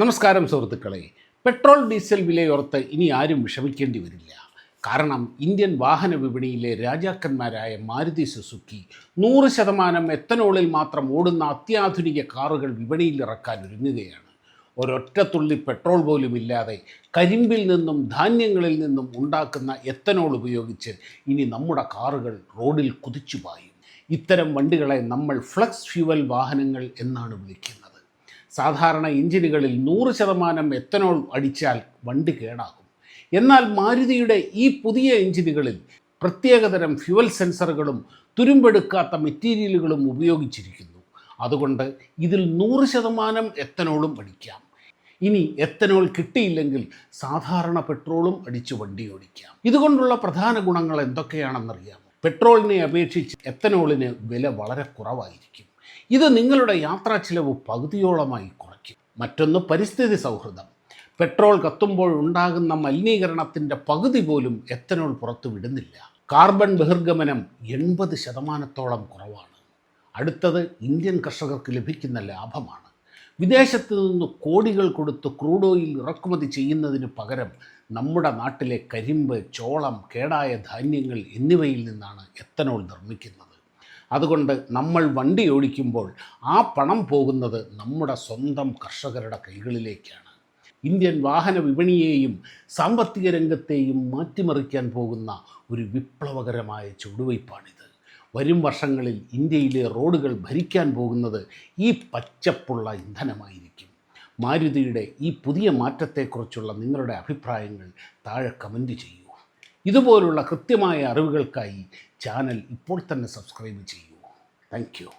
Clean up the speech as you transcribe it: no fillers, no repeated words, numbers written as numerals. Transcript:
നമസ്കാരം സുഹൃത്തുക്കളെ. Petrol diesel വിലയോർത്ത് ഇനി ആരും വിഷമിക്കേണ്ടി വരില്ല. കാരണം ഇന്ത്യൻ വാഹന വിപണിയിലെ രാജാക്കന്മാരായ മാരുതി സുസുക്കി 100% എത്തനോളിൽ മാത്രം ഓടുന്ന അത്യാധുനിക കാറുകൾ വിപണിയിൽ ഇറക്കാൻ ഒരുങ്ങുകയാണ്. ഒരൊറ്റ തുള്ളി പെട്രോൾ പോലും ഇല്ലാതെ കരിമ്പിൽ നിന്നും ധാന്യങ്ങളിൽ നിന്നും ഉണ്ടാക്കുന്ന എത്തനോൾ ഉപയോഗിച്ച് ഇനി നമ്മുടെ കാറുകൾ റോഡിൽ കുതിച്ചു പായും. ഇത്തരം വണ്ടികളെ നമ്മൾ ഫ്ലക്സ് ഫ്യൂവൽ വാഹനങ്ങൾ എന്നാണ് വിളിക്കുന്നത്. സാധാരണ എഞ്ചിനുകളിൽ 100% എത്തനോൾ അടിച്ചാൽ വണ്ടി കേടാകും. എന്നാൽ മാരുതിയുടെ ഈ പുതിയ എഞ്ചിനുകളിൽ പ്രത്യേകതരം ഫ്യുവൽ സെൻസറുകളും തുരുമ്പെടുക്കാത്ത മെറ്റീരിയലുകളും ഉപയോഗിച്ചിരിക്കുന്നു. അതുകൊണ്ട് ഇതിൽ 100% എത്തനോളും അടിക്കാം. ഇനി എത്തനോൾ കിട്ടിയില്ലെങ്കിൽ സാധാരണ പെട്രോളും അടിച്ച് വണ്ടി ഓടിക്കാം. ഇതുകൊണ്ടുള്ള പ്രധാന ഗുണങ്ങൾ എന്തൊക്കെയാണെന്നറിയാമോ? പെട്രോളിനെ അപേക്ഷിച്ച് എത്തനോളിന് വില വളരെ കുറവായിരിക്കും. ഇത് നിങ്ങളുടെ യാത്രാ ചിലവ് പകുതിയോളമായി കുറയ്ക്കും. മറ്റൊന്ന്, പരിസ്ഥിതി സൗഹൃദം. പെട്രോൾ കത്തുമ്പോൾ ഉണ്ടാകുന്ന മലിനീകരണത്തിൻ്റെ പകുതി പോലും എത്തനോൾ പുറത്തു വിടുന്നില്ല. കാർബൺ ബഹിർഗമനം 80% കുറവാണ്. അടുത്തത്, ഇന്ത്യൻ കർഷകർക്ക് ലഭിക്കുന്ന ലാഭമാണ്. വിദേശത്ത് നിന്ന് കോടികൾ കൊടുത്ത് ക്രൂഡ് ഓയിൽ ഇറക്കുമതി ചെയ്യുന്നതിന് പകരം നമ്മുടെ നാട്ടിലെ കരിമ്പ്, ചോളം, കേടായ ധാന്യങ്ങൾ എന്നിവയിൽ നിന്നാണ് എത്തനോൾ നിർമ്മിക്കുന്നത്. അതുകൊണ്ട് നമ്മൾ വണ്ടി ഓടിക്കുമ്പോൾ ആ പണം പോകുന്നത് നമ്മുടെ സ്വന്തം കർഷകരുടെ കൈകളിലേക്കാണ്. ഇന്ത്യൻ വാഹന വിപണിയെയും സാമ്പത്തിക രംഗത്തെയും മാറ്റിമറിക്കാൻ പോകുന്ന ഒരു വിപ്ലവകരമായ ചുവടുവയ്പ്പാണിത്. വരും വർഷങ്ങളിൽ ഇന്ത്യയിലെ റോഡുകൾ ഭരിക്കാൻ പോകുന്നത് ഈ പച്ചപ്പുള്ള ഇന്ധനമായിരിക്കും. മാരുതിയുടെ ഈ പുതിയ മാറ്റത്തെക്കുറിച്ചുള്ള നിങ്ങളുടെ അഭിപ്രായങ്ങൾ താഴെ കമൻറ്റ് ചെയ്യൂ. ഇതുപോലുള്ള കൃത്യമായ അറിവുകൾക്കായി ചാനൽ ഇപ്പോൾ തന്നെ സബ്സ്ക്രൈബ് ചെയ്യൂ. Thank you.